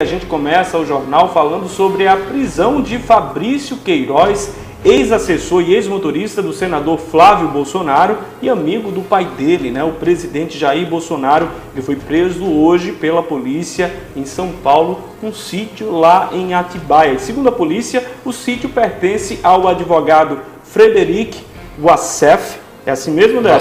A gente começa o jornal falando sobre a prisão de Fabrício Queiroz, ex-assessor e ex-motorista do senador Flávio Bolsonaro e amigo do pai dele, né, o presidente Jair Bolsonaro. Ele foi preso hoje pela polícia em São Paulo, num sítio lá em Atibaia. Segundo a polícia, o sítio pertence ao advogado Frederic Wassef, é assim mesmo, né?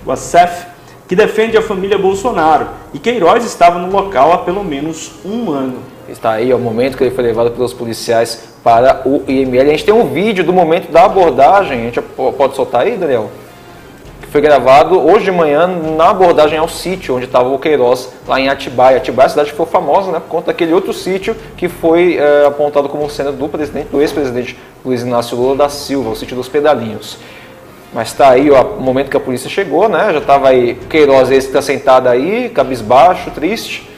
Wassef, que defende a família Bolsonaro. E Queiroz estava no local há pelo menos um ano. Está aí o momento que ele foi levado pelos policiais para o IML. A gente tem um vídeo do momento da abordagem, a gente pode soltar aí, Daniel? Que foi gravado hoje de manhã na abordagem ao sítio onde estava o Queiroz, lá em Atibaia. Atibaia é a cidade que foi famosa, né, por conta daquele outro sítio que foi apontado como sendo do ex-presidente Luiz Inácio Lula da Silva, o sítio dos Pedalinhos. Mas está aí o momento que a polícia chegou, né? Já estava aí, Queiroz esse está sentado aí, cabisbaixo, triste.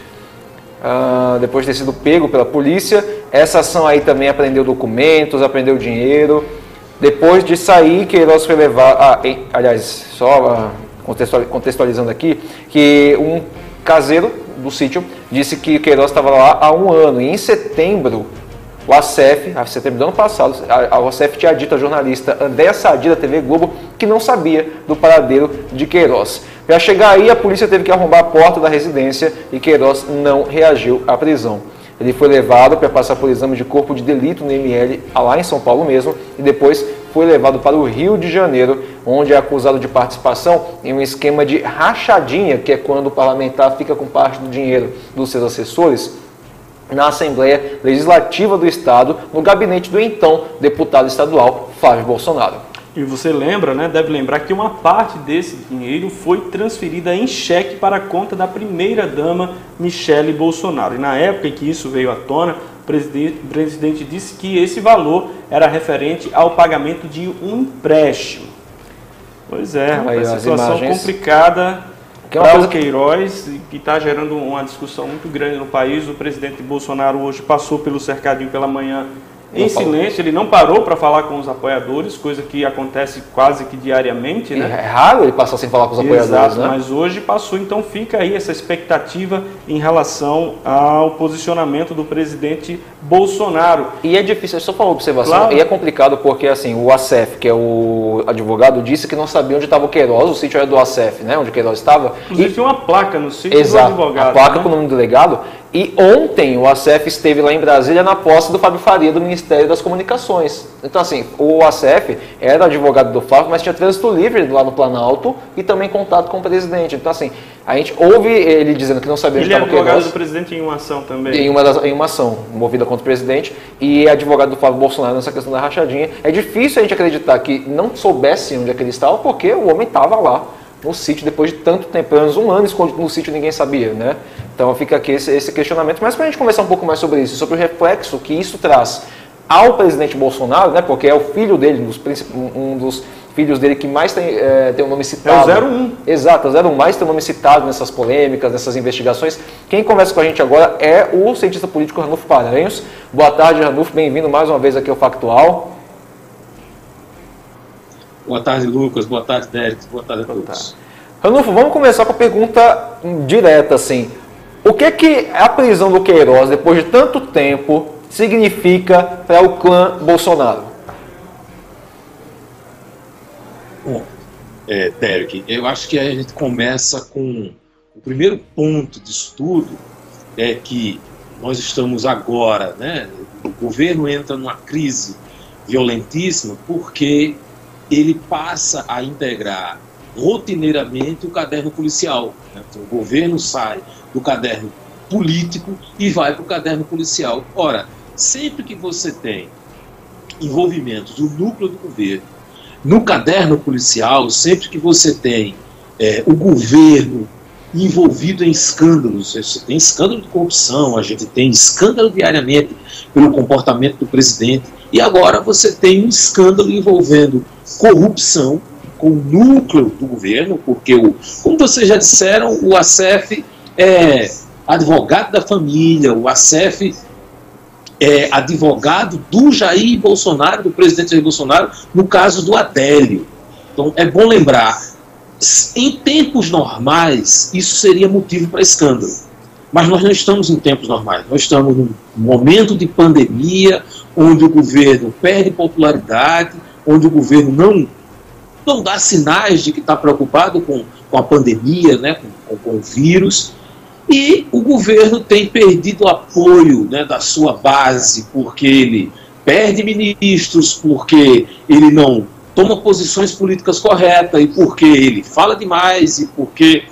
Depois de ter sido pego pela polícia. Essa ação aí também apreendeu documentos, apreendeu dinheiro. Depois de sair, Queiroz foi levar... aliás, só contextualizando aqui, que um caseiro do sítio disse que Queiroz estava lá há um ano. E em setembro, o Wassef, em setembro do ano passado, a Wassef tinha dito à jornalista Andréa Sadi da TV Globo que não sabia do paradeiro de Queiroz. Para chegar aí, a polícia teve que arrombar a porta da residência e Queiroz não reagiu à prisão. Ele foi levado para passar por exame de corpo de delito no IML, lá em São Paulo mesmo, e depois foi levado para o Rio de Janeiro, onde é acusado de participação em um esquema de rachadinha, que é quando o parlamentar fica com parte do dinheiro dos seus assessores, na Assembleia Legislativa do Estado, no gabinete do então deputado estadual Flávio Bolsonaro. E você lembra, né? Deve lembrar que uma parte desse dinheiro foi transferida em cheque para a conta da primeira-dama Michele Bolsonaro. E na época em que isso veio à tona, o presidente disse que esse valor era referente ao pagamento de um empréstimo. Pois é, uma situação complicada para o Queiroz, que está gerando uma discussão muito grande no país. O presidente Bolsonaro hoje passou pelo cercadinho pela manhã em silêncio, ele não parou para falar com os apoiadores, coisa que acontece quase que diariamente, né? É raro ele passar sem falar com os apoiadores, exato, né? Mas hoje passou, então fica aí essa expectativa em relação ao posicionamento do presidente Bolsonaro. E é difícil, só para uma observação, claro. E é complicado porque assim, o Wassef, que é o advogado, disse que não sabia onde estava o Queiroz, o sítio era do Wassef, né? Onde o Queiroz estava. Inclusive tinha uma placa no sítio exato, do advogado. A placa, né, com o nome do delegado. E ontem o Wassef esteve lá em Brasília na posse do Fábio Faria, do Ministério das Comunicações. Então assim, o Wassef era advogado do Flávio, mas tinha trânsito livre lá no Planalto e também contato com o presidente. Então assim, a gente ouve ele dizendo que não sabia onde estava o Queiroz. Ele é advogado do presidente em uma ação também. Em uma ação movida contra o presidente, e é advogado do Flávio Bolsonaro nessa questão da rachadinha. É difícil a gente acreditar que não soubesse onde é que ele estava, porque o homem estava lá no sítio depois de tanto tempo, pelo menos um ano escondido no sítio, ninguém sabia, né? Então fica aqui esse questionamento. Mas para a gente conversar um pouco mais sobre isso, sobre o reflexo que isso traz ao presidente Bolsonaro, né? Porque é o filho dele, um dos filhos dele que mais tem o nome citado. É o 01. Exato, o 01 mais tem o nome citado nessas polêmicas, nessas investigações. Quem conversa com a gente agora é o cientista político Ranulfo Paranhos. Boa tarde, Ranulfo, bem-vindo mais uma vez aqui ao Factual. Boa tarde, Lucas. Boa tarde, Derek. Boa tarde a todos. Ranulfo, vamos começar com a pergunta direta, assim. O que a prisão do Queiroz, depois de tanto tempo, significa para o clã Bolsonaro? Bom, Derek, eu acho que a gente começa com o primeiro ponto disso tudo, é que nós estamos agora, né? O governo entra numa crise violentíssima porque ele passa a integrar rotineiramente o caderno policial, né? Então, o governo sai do caderno político e vai para o caderno policial. Ora, sempre que você tem envolvimentos do núcleo do governo no caderno policial, sempre que você tem o governo envolvido em escândalos, você tem escândalo de corrupção, a gente tem escândalo diariamente pelo comportamento do presidente, e agora você tem um escândalo envolvendo corrupção com o núcleo do governo, porque, como vocês já disseram, o Wassef é advogado da família, o Wassef é advogado do Jair Bolsonaro, do presidente Jair Bolsonaro, no caso do Adélio. Então é bom lembrar, em tempos normais, isso seria motivo para escândalo. Mas nós não estamos em tempos normais, nós estamos num momento de pandemia, onde o governo perde popularidade, onde o governo não dá sinais de que está preocupado com a pandemia, né, com o vírus, e o governo tem perdido o apoio, né, da sua base, porque ele perde ministros, porque ele não toma posições políticas corretas, e porque ele fala demais, e porque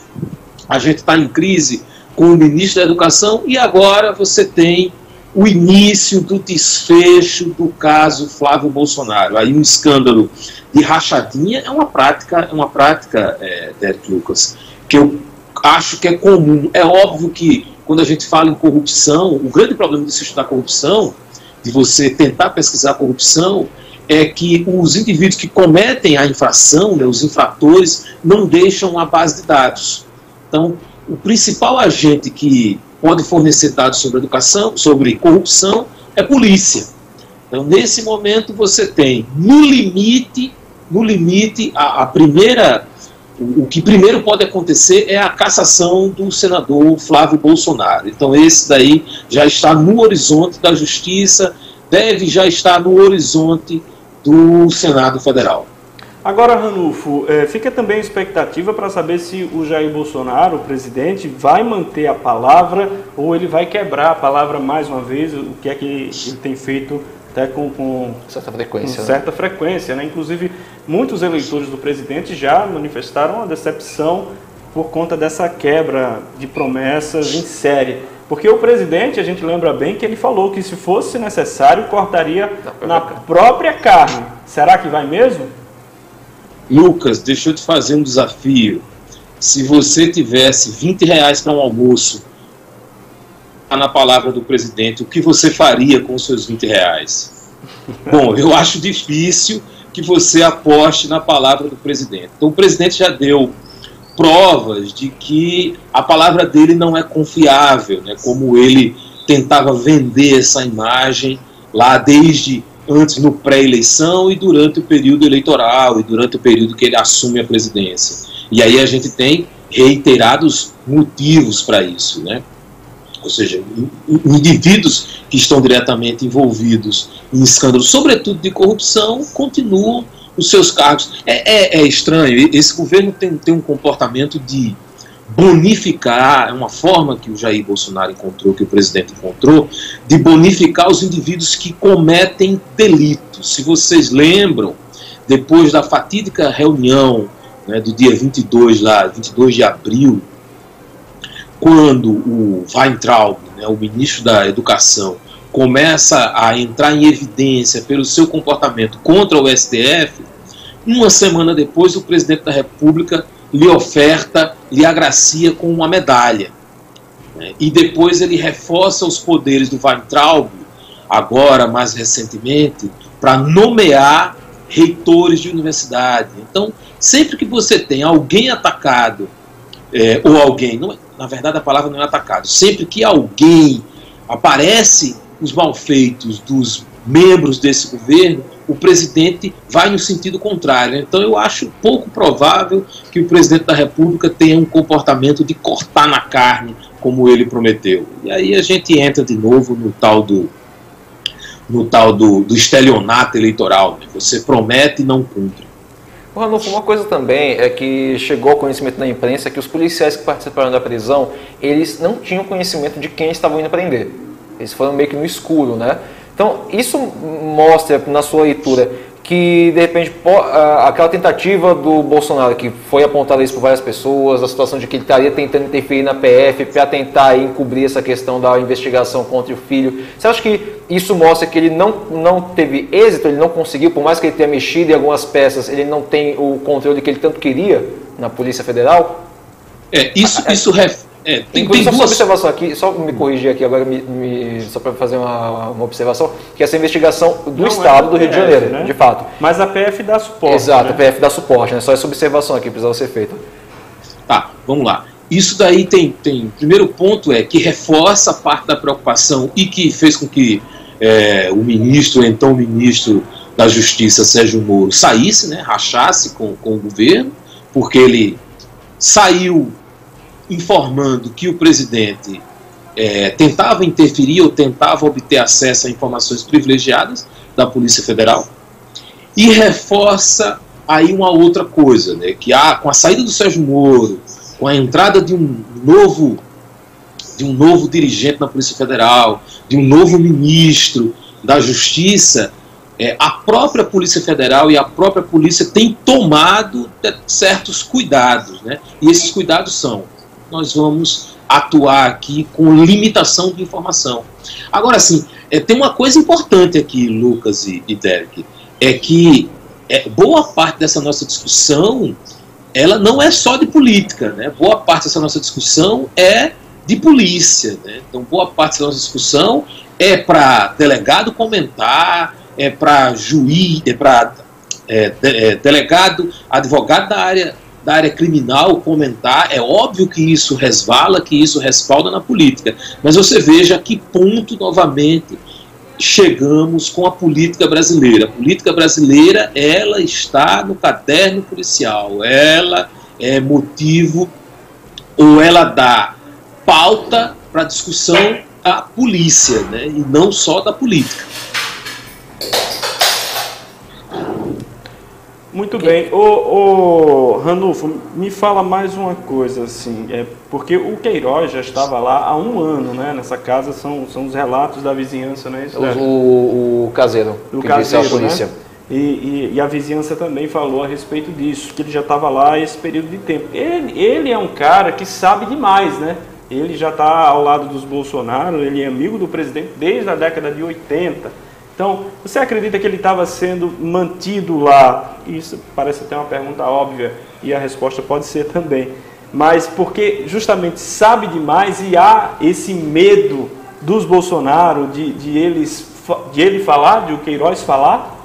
a gente está em crise com o ministro da Educação, e agora você tem o início do desfecho do caso Flávio Bolsonaro. Aí um escândalo de rachadinha é uma prática, Derek Lucas, que eu acho que é comum. É óbvio que quando a gente fala em corrupção, o grande problema de se estudar corrupção, de você tentar pesquisar corrupção, é que os indivíduos que cometem a infração, né, os infratores, não deixam uma base de dados. Então, o principal agente que pode fornecer dados sobre educação, sobre corrupção, é a polícia. Então, nesse momento, você tem, no limite, o que primeiro pode acontecer é a cassação do senador Flávio Bolsonaro. Então, esse daí já está no horizonte da Justiça, deve já estar no horizonte do Senado Federal. Agora, Ranulfo, fica também a expectativa para saber se o Jair Bolsonaro, o presidente, vai manter a palavra ou ele vai quebrar a palavra mais uma vez, o que é que ele tem feito até com certa frequência, né? Inclusive, muitos eleitores do presidente já manifestaram a decepção por conta dessa quebra de promessas em série. Porque o presidente, a gente lembra bem que ele falou que se fosse necessário, cortaria na própria carne. Será que vai mesmo? Lucas, deixa eu te fazer um desafio. Se você tivesse R$20 para um almoço, na palavra do presidente, o que você faria com os seus R$20? Bom, eu acho difícil que você aposte na palavra do presidente. Então, o presidente já deu provas de que a palavra dele não é confiável, né? Como ele tentava vender essa imagem lá desde antes no pré-eleição e durante o período eleitoral e durante o período que ele assume a presidência. E aí a gente tem reiterados motivos para isso, né? Ou seja, indivíduos que estão diretamente envolvidos em escândalos, sobretudo de corrupção, continuam os seus cargos. É estranho, esse governo tem um comportamento de bonificar, é uma forma que o Jair Bolsonaro encontrou, que o presidente encontrou, de bonificar os indivíduos que cometem delitos. Se vocês lembram, depois da fatídica reunião, né, do dia 22 de abril, quando o Weintraub, né, o ministro da Educação, começa a entrar em evidência pelo seu comportamento contra o STF, uma semana depois o presidente da República lhe agracia com uma medalha. Né? E depois ele reforça os poderes do Weintraub, agora mais recentemente, para nomear reitores de universidade. Então, sempre que você tem alguém atacado, ou alguém, na verdade a palavra não é atacado, sempre que alguém aparece os malfeitos dos membros desse governo, o presidente vai no sentido contrário. Então eu acho pouco provável que o presidente da República tenha um comportamento de cortar na carne, como ele prometeu. E aí a gente entra de novo no tal do estelionato eleitoral, né? Você promete e não cumpre. Ranulfo, uma coisa também é que chegou ao conhecimento da imprensa que os policiais que participaram da prisão, eles não tinham conhecimento de quem estavam indo prender. Eles foram meio que no escuro, né? Então, isso mostra, na sua leitura, que, de repente, aquela tentativa do Bolsonaro, que foi apontada isso por várias pessoas, a situação de que ele estaria tentando interferir na PF para tentar encobrir essa questão da investigação contra o filho. Você acha que isso mostra que ele não teve êxito, ele não conseguiu, por mais que ele tenha mexido em algumas peças, ele não tem o controle que ele tanto queria na Polícia Federal? Tem só uma observação aqui, só me corrigir aqui agora, só para fazer uma observação, que essa investigação do Estado do Rio de Janeiro, né? De fato. Mas a PF dá suporte. Exato, né? A PF dá suporte, né? Só essa observação aqui precisava ser feita. Tá, vamos lá. Isso daí tem primeiro ponto é que reforça parte da preocupação e que fez com que então o ministro da Justiça, Sérgio Moro, saísse, né, rachasse com o governo, porque ele saiu informando que o presidente tentava interferir ou tentava obter acesso a informações privilegiadas da Polícia Federal, e reforça aí uma outra coisa, né, que com a saída do Sérgio Moro, com a entrada de um novo dirigente na Polícia Federal, de um novo ministro da Justiça, a própria Polícia Federal e a própria polícia têm tomado certos cuidados, né? E esses cuidados são: nós vamos atuar aqui com limitação de informação. Agora, sim, tem uma coisa importante aqui, Lucas e Derek, é que boa parte dessa nossa discussão, ela não é só de política, né? Boa parte dessa nossa discussão é de polícia, né? Então, boa parte dessa nossa discussão é para delegado comentar, é para juiz, delegado, advogado da área criminal comentar. É óbvio que isso resvala, que isso respalda na política, mas você veja a que ponto, novamente, chegamos com a política brasileira. A política brasileira, ela está no caderno policial, ela é motivo, ou ela dá pauta para a discussão da polícia, né, e não só da política. Muito bem. Ranulfo, me fala mais uma coisa, assim, porque o Queiroz já estava lá há um ano, né? Nessa casa são os relatos da vizinhança, né? O caseiro, do que caseiro, disse a polícia. Né? E a vizinhança também falou a respeito disso, que ele já estava lá esse período de tempo. Ele é um cara que sabe demais, né? Ele já está ao lado dos Bolsonaro, ele é amigo do presidente desde a década de 80. Então, você acredita que ele estava sendo mantido lá? Isso parece até uma pergunta óbvia, e a resposta pode ser também. Mas porque justamente sabe demais e há esse medo dos Bolsonaro de ele falar, de o Queiroz falar?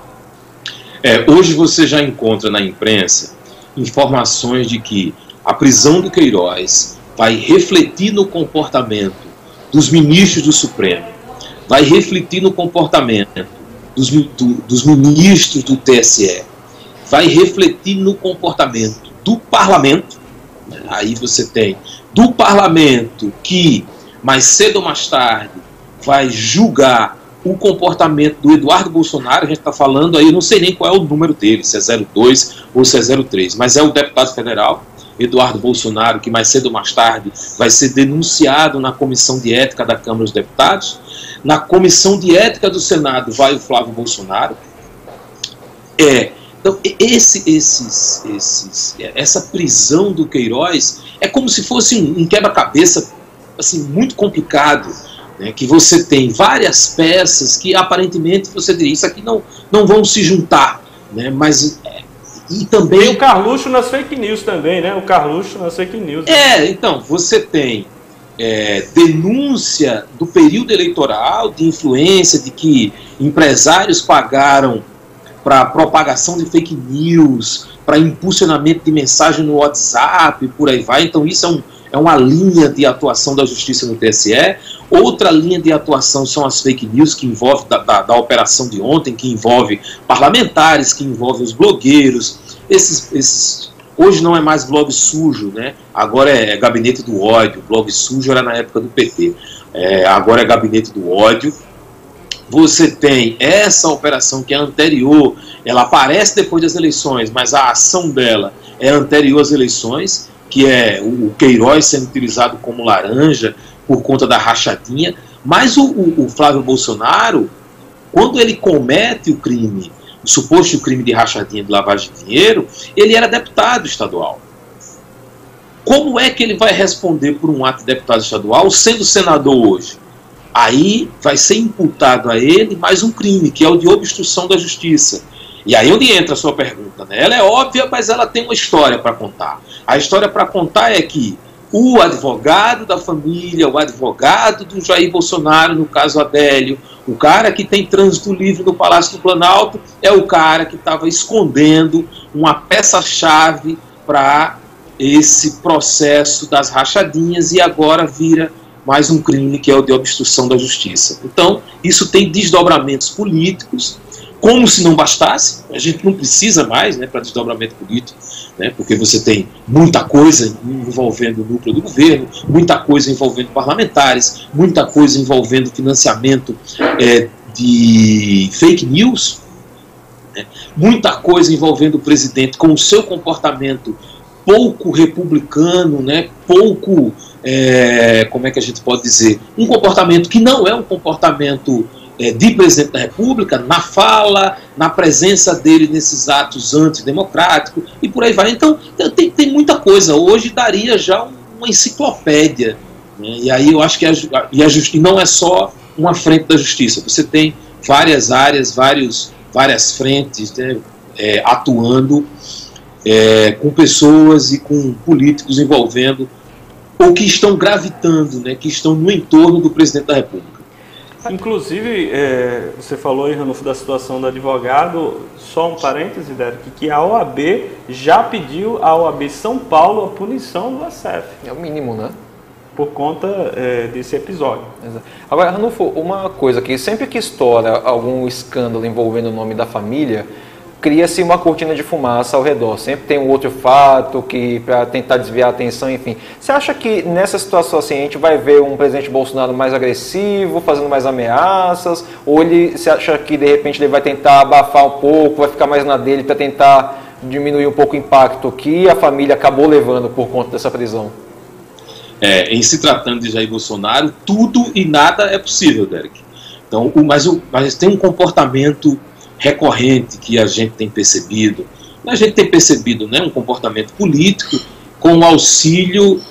Hoje você já encontra na imprensa informações de que a prisão do Queiroz vai refletir no comportamento dos ministros do Supremo, vai refletir no comportamento dos ministros do TSE, vai refletir no comportamento do parlamento. Aí você tem do parlamento que, mais cedo ou mais tarde, vai julgar o comportamento do Eduardo Bolsonaro. A gente está falando aí, eu não sei nem qual é o número dele, se é 02 ou se é 03, mas é o deputado federal Eduardo Bolsonaro, que mais cedo ou mais tarde vai ser denunciado na Comissão de Ética da Câmara dos Deputados. Na Comissão de Ética do Senado vai o Flávio Bolsonaro. Então, essa prisão do Queiroz é como se fosse um quebra-cabeça assim, muito complicado, né, que você tem várias peças que aparentemente você diria, isso aqui não vão se juntar, né, mas... E também o Carluxo nas fake news também, né? O Carluxo nas fake news. Então, você tem denúncia do período eleitoral, de influência, de que empresários pagaram para propagação de fake news, para impulsionamento de mensagem no WhatsApp, por aí vai. Então isso é uma linha de atuação da Justiça no TSE. Outra linha de atuação são as fake news, que envolve da operação de ontem, que envolve parlamentares, que envolve os blogueiros. Hoje não é mais blog sujo, né? Agora é gabinete do ódio. Blog sujo era na época do PT. Agora é gabinete do ódio. Você tem essa operação que é anterior, ela aparece depois das eleições, mas a ação dela é anterior às eleições, que é o Queiroz sendo utilizado como laranja por conta da rachadinha. Mas o Flávio Bolsonaro, quando ele comete o crime, o suposto crime de rachadinha, de lavagem de dinheiro, ele era deputado estadual. Como é que ele vai responder por um ato de deputado estadual sendo senador hoje? Aí vai ser imputado a ele mais um crime, que é o de obstrução da justiça. E aí onde entra a sua pergunta, né? Ela é óbvia, mas ela tem uma história para contar. A história para contar é que o advogado da família, o advogado do Jair Bolsonaro, no caso Adélio, o cara que tem trânsito livre no Palácio do Planalto, é o cara que estava escondendo uma peça-chave para esse processo das rachadinhas, e agora vira mais um crime, que é o de obstrução da justiça. Então, isso tem desdobramentos políticos, como se não bastasse, a gente não precisa mais, né, para desdobramento político, né, porque você tem muita coisa envolvendo o núcleo do governo, muita coisa envolvendo parlamentares, muita coisa envolvendo financiamento de fake news, né, muita coisa envolvendo o presidente com o seu comportamento pouco republicano, né, pouco, como é que a gente pode dizer, um comportamento que não é um comportamento de presidente da República, na fala, na presença dele nesses atos antidemocráticos e por aí vai. Então tem muita coisa. Hoje daria já uma enciclopédia, né? E aí eu acho que e não é só uma frente da justiça, você tem várias áreas, várias frentes, né, atuando com pessoas e com políticos envolvendo ou que estão gravitando, né, que estão no entorno do presidente da República. Inclusive, você falou aí, Ranulfo, da situação do advogado, só um parêntese, Derek, que a OAB já pediu à OAB São Paulo a punição do ASEF. É o mínimo, né? Por conta desse episódio. Exato. Agora, Ranulfo, uma coisa que sempre que estoura algum escândalo envolvendo o nome da família, cria-se uma cortina de fumaça ao redor. Sempre tem um outro fato que para tentar desviar a atenção, enfim. Você acha que nessa situação assim a gente vai ver um presidente Bolsonaro mais agressivo, fazendo mais ameaças, ou você acha que de repente ele vai tentar abafar um pouco, vai ficar mais na dele para tentar diminuir um pouco o impacto que a família acabou levando por conta dessa prisão? Em se tratando de Jair Bolsonaro, tudo e nada é possível, Derek. Então, mas tem um comportamento recorrente que a gente tem percebido, né, um comportamento político com o auxílio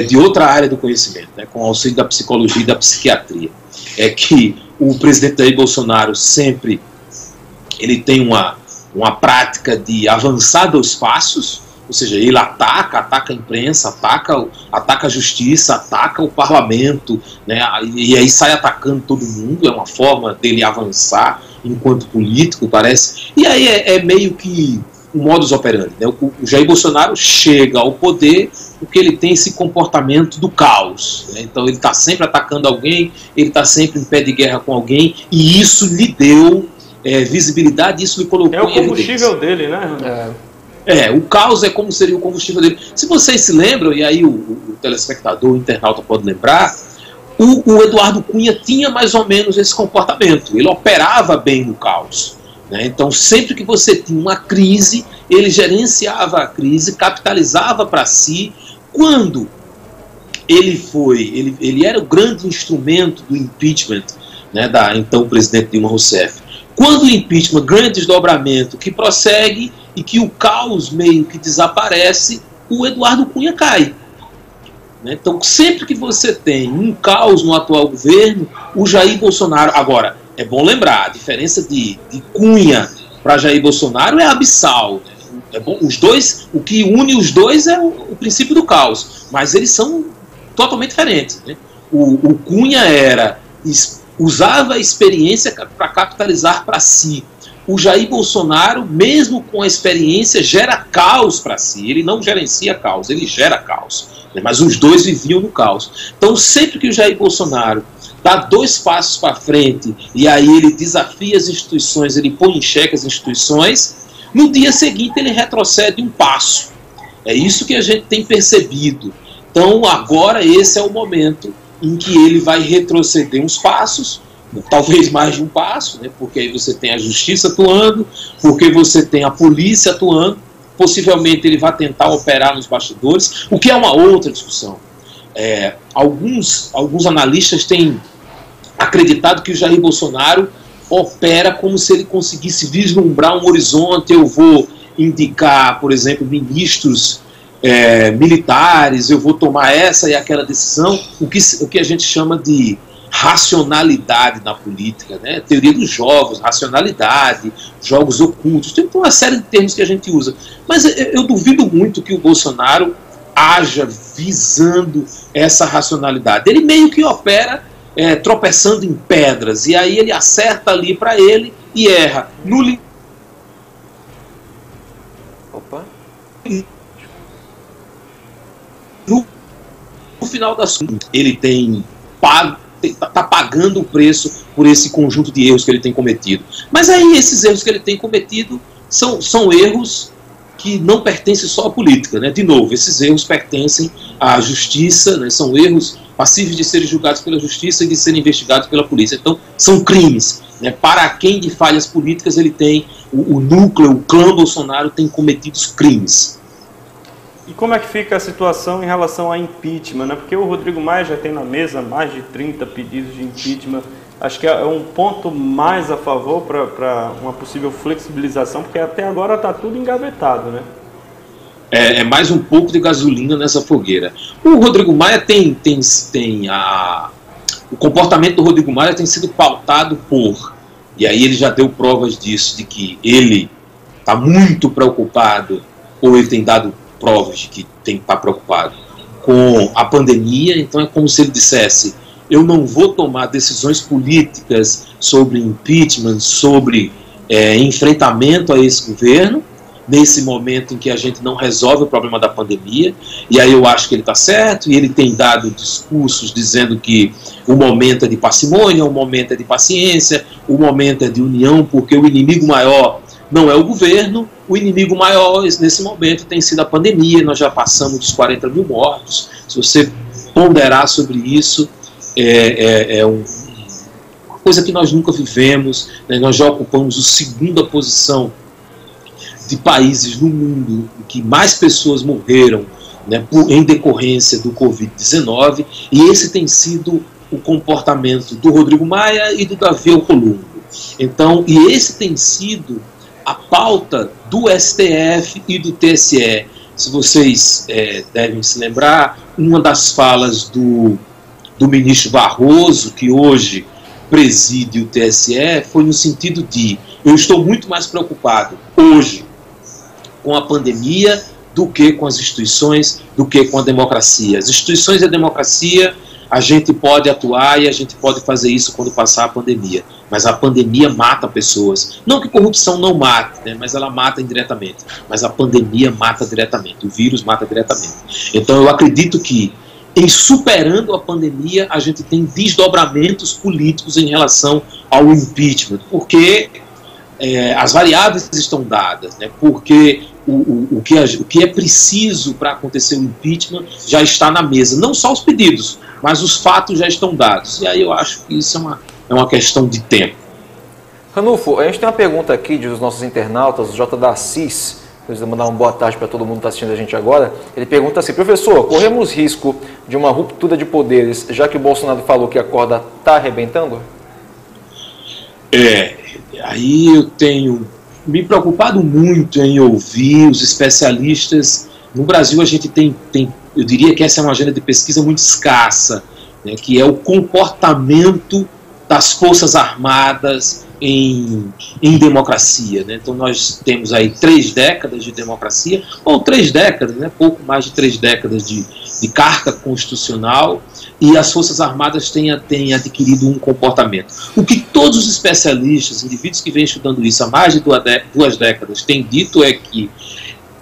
de outra área do conhecimento, né, com o auxílio da psicologia e da psiquiatria. É que o presidente Jair Bolsonaro sempre ele tem uma prática de avançar 2 passos, ou seja, ele ataca a imprensa, ataca a justiça, ataca o parlamento, né, e aí sai atacando todo mundo, é uma forma dele avançar enquanto político, parece. E aí é meio que o modus operandi, né? O Jair Bolsonaro chega ao poder porque ele tem esse comportamento do caos, né? Então ele está sempre atacando alguém, ele está sempre em pé de guerra com alguém, e isso lhe deu visibilidade, isso lhe colocou em evidência. É o combustível dele, né? O caos é como seria o combustível dele. Se vocês se lembram, e aí o telespectador, o internauta pode lembrar, o Eduardo Cunha tinha mais ou menos esse comportamento. Ele operava bem no caos, né? Então, sempre que você tinha uma crise, ele gerenciava a crise, capitalizava para si. Quando ele era o grande instrumento do impeachment, né, da então presidente Dilma Rousseff. Quando o impeachment ganha desdobramento que prossegue e que o caos meio que desaparece, o Eduardo Cunha cai. Então, sempre que você tem um caos no atual governo, o Jair Bolsonaro... Agora, é bom lembrar, a diferença de Cunha para Jair Bolsonaro é abissal. Né? É bom, os dois, o que une os dois é o princípio do caos, mas eles são totalmente diferentes. Né? O Cunha usava a experiência para capitalizar para si. O Jair Bolsonaro, mesmo com a experiência, gera caos para si. Ele não gerencia caos, ele gera caos. Mas os dois viviam no caos. Então, sempre que o Jair Bolsonaro dá 2 passos para frente e aí ele desafia as instituições, ele põe em xeque as instituições, no dia seguinte ele retrocede 1 passo. É isso que a gente tem percebido. Então, agora esse é o momento em que ele vai retroceder uns passos, talvez mais de 1 passo, né, porque aí você tem a justiça atuando, porque você tem a polícia atuando, possivelmente ele vai tentar operar nos bastidores, o que é uma outra discussão. Alguns analistas têm acreditado que o Jair Bolsonaro opera como se ele conseguisse vislumbrar um horizonte. Eu vou indicar, por exemplo, ministros militares, eu vou tomar essa e aquela decisão, o que a gente chama de racionalidade na política, né? Teoria dos jogos, racionalidade, jogos ocultos, tem uma série de termos que a gente usa. Mas eu duvido muito que o Bolsonaro haja visando essa racionalidade. Ele meio que opera tropeçando em pedras, e aí ele acerta ali para ele e erra. No final das contas, ele tem tá pagando o preço por esse conjunto de erros que ele tem cometido. Mas aí esses erros que ele tem cometido são erros que não pertencem só à política, né? De novo, esses erros pertencem à justiça, né? São erros passíveis de serem julgados pela justiça e de serem investigados pela polícia. Então, são crimes, né? Para quem de falhas políticas ele tem, o núcleo, o clã Bolsonaro tem cometido crimes. E como é que fica a situação em relação a impeachment, né? Porque o Rodrigo Maia já tem na mesa mais de 30 pedidos de impeachment. Acho que é um ponto mais a favor para uma possível flexibilização, porque até agora está tudo engavetado, né? É mais um pouco de gasolina nessa fogueira. O Rodrigo Maia o comportamento do Rodrigo Maia tem sido pautado e aí ele já deu provas disso, de que ele está muito preocupado, ou ele tem dado provas de que tem que estar preocupado com a pandemia. Então é como se ele dissesse: eu não vou tomar decisões políticas sobre impeachment, sobre enfrentamento a esse governo, nesse momento em que a gente não resolve o problema da pandemia. E aí eu acho que ele está certo, e ele tem dado discursos dizendo que o momento é de parcimônia, o momento é de paciência, o momento é de união, porque o inimigo maior não é o governo, o inimigo maior nesse momento tem sido a pandemia. Nós já passamos dos 40 mil mortos. Se você ponderar sobre isso, uma coisa que nós nunca vivemos, né? Nós já ocupamos a segunda posição de países no mundo em que mais pessoas morreram, né, em decorrência do Covid-19, e esse tem sido o comportamento do Rodrigo Maia e do Davi Alcolumbre. Então, e esse tem sido a pauta do STF e do TSE. Se vocês devem se lembrar, uma das falas do ministro Barroso, que hoje preside o TSE, foi no sentido de: eu estou muito mais preocupado hoje com a pandemia do que com as instituições, do que com a democracia. As instituições e a democracia, a gente pode atuar e a gente pode fazer isso quando passar a pandemia. Mas a pandemia mata pessoas. Não que corrupção não mate, né, mas ela mata indiretamente. Mas a pandemia mata diretamente, o vírus mata diretamente. Então eu acredito que, em superando a pandemia, a gente tem desdobramentos políticos em relação ao impeachment, porque as variáveis estão dadas, né, porque o que é preciso para acontecer o impeachment já está na mesa. Não só os pedidos, mas os fatos já estão dados. E aí eu acho que isso é uma questão de tempo. Ranulfo, a gente tem uma pergunta aqui dos nossos internautas, o J. da Assis. Preciso mandar uma boa tarde para todo mundo que está assistindo a gente agora. Ele pergunta assim: professor, corremos risco de uma ruptura de poderes, já que o Bolsonaro falou que a corda está arrebentando? Aí eu tenho me preocupado muito em ouvir os especialistas. No Brasil a gente tem, eu diria que essa é uma agenda de pesquisa muito escassa, né, que é o comportamento das Forças Armadas em democracia, né? Então nós temos aí 3 décadas de democracia, ou 3 décadas, né? Pouco mais de 3 décadas de carta constitucional, e as Forças Armadas têm adquirido um comportamento. O que todos os especialistas, indivíduos que vêm estudando isso há mais de 2 décadas, têm dito é que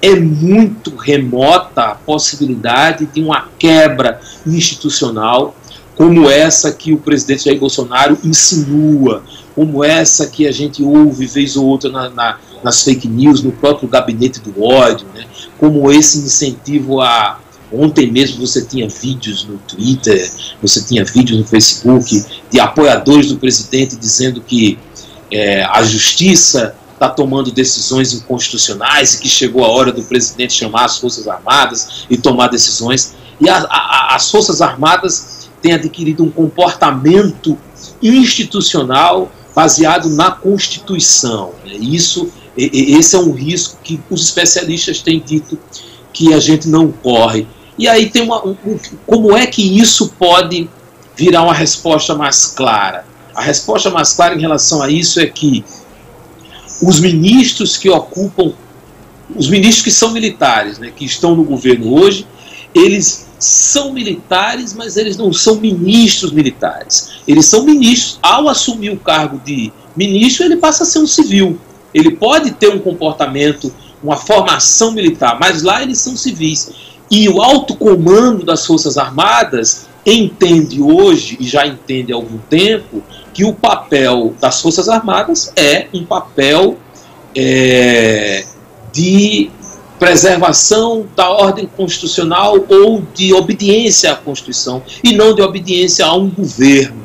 é muito remota a possibilidade de uma quebra institucional como essa que o presidente Jair Bolsonaro insinua, como essa que a gente ouve vez ou outra nas fake news, no próprio gabinete do ódio, né? Como esse incentivo a... Ontem mesmo você tinha vídeos no Twitter, você tinha vídeos no Facebook de apoiadores do presidente dizendo que a justiça está tomando decisões inconstitucionais e que chegou a hora do presidente chamar as Forças Armadas e tomar decisões. E as Forças Armadas têm adquirido um comportamento institucional baseado na Constituição. Esse é um risco que os especialistas têm dito que a gente não corre. E aí tem como é que isso pode virar uma resposta mais clara? A resposta mais clara em relação a isso é que os ministros que ocupam, os ministros que são militares, né, que estão no governo hoje, eles são militares, mas eles não são ministros militares. Eles são ministros. Ao assumir o cargo de ministro, ele passa a ser um civil. Ele pode ter um comportamento, uma formação militar, mas lá eles são civis. E o alto comando das Forças Armadas entende hoje, e já entende há algum tempo, que o papel das Forças Armadas é um papel de preservação da ordem constitucional ou de obediência à Constituição, e não de obediência a um governo.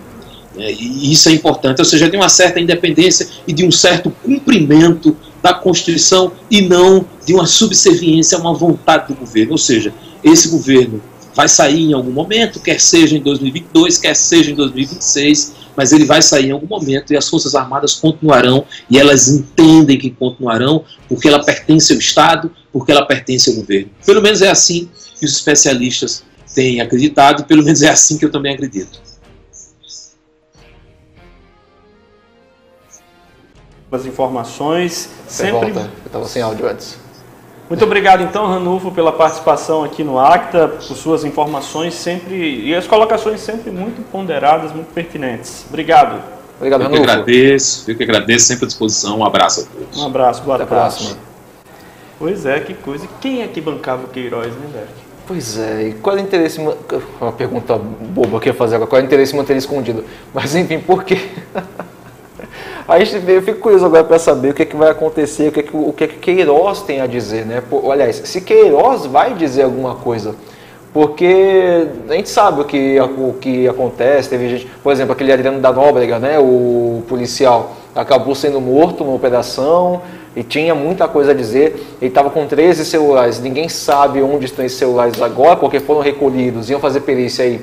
E isso é importante, ou seja, de uma certa independência e de um certo cumprimento da Constituição e não de uma subserviência a uma vontade do governo. Ou seja, esse governo vai sair em algum momento, quer seja em 2022, quer seja em 2026, mas ele vai sair em algum momento e as Forças Armadas continuarão, e elas entendem que continuarão porque ela pertence ao Estado, porque ela pertence ao governo. Pelo menos é assim que os especialistas têm acreditado, e pelo menos é assim que eu também acredito. As informações sempre... Eu estava sem áudio antes. Muito obrigado então, Ranulfo, pela participação aqui no Acta, por suas informações sempre e as colocações sempre muito ponderadas, muito pertinentes. Obrigado. Obrigado, Ranulfo. Eu que agradeço, sempre à disposição. Um abraço a todos. Um abraço, boa tarde. Até a próxima. Pois é, que coisa. Quem é que bancava o Queiroz, né, Derek? Pois é, e qual é o interesse... Uma pergunta boba que eu ia fazer agora. Qual é o interesse em manter ele escondido? Mas enfim, por quê? Aí eu fico curioso agora para saber o que, é que vai acontecer, o que é que Queiroz tem a dizer, né? Aliás, se Queiroz vai dizer alguma coisa, porque a gente sabe o que acontece, teve gente, por exemplo, aquele Adriano da Nóbrega, né? O policial acabou sendo morto numa operação e tinha muita coisa a dizer, ele estava com 13 celulares, ninguém sabe onde estão esses celulares agora, porque foram recolhidos, iam fazer perícia aí,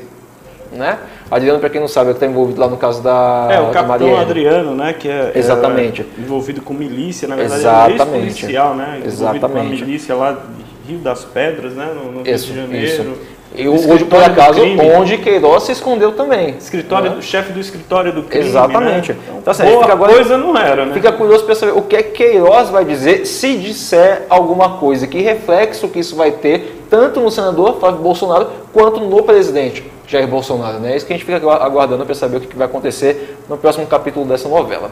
né? Adriano, para quem não sabe, é que está envolvido lá no caso da o capitão Adriano, né? Que exatamente. Envolvido com milícia, na verdade exatamente. É um ex-policial, né? Envolvido exatamente. com a milícia lá de Rio das Pedras, né? No Rio de Janeiro. Isso. E hoje, por acaso, onde Queiroz se escondeu também. Escritório do chefe do escritório do crime. Exatamente. Né? Então, assim, boa agora, coisa não era, né? Fica curioso para saber o que é que Queiroz vai dizer se disser alguma coisa. Que reflexo que isso vai ter, tanto no senador Flávio Bolsonaro, quanto no presidente Jair Bolsonaro. Né? É isso que a gente fica aguardando para saber o que vai acontecer no próximo capítulo dessa novela.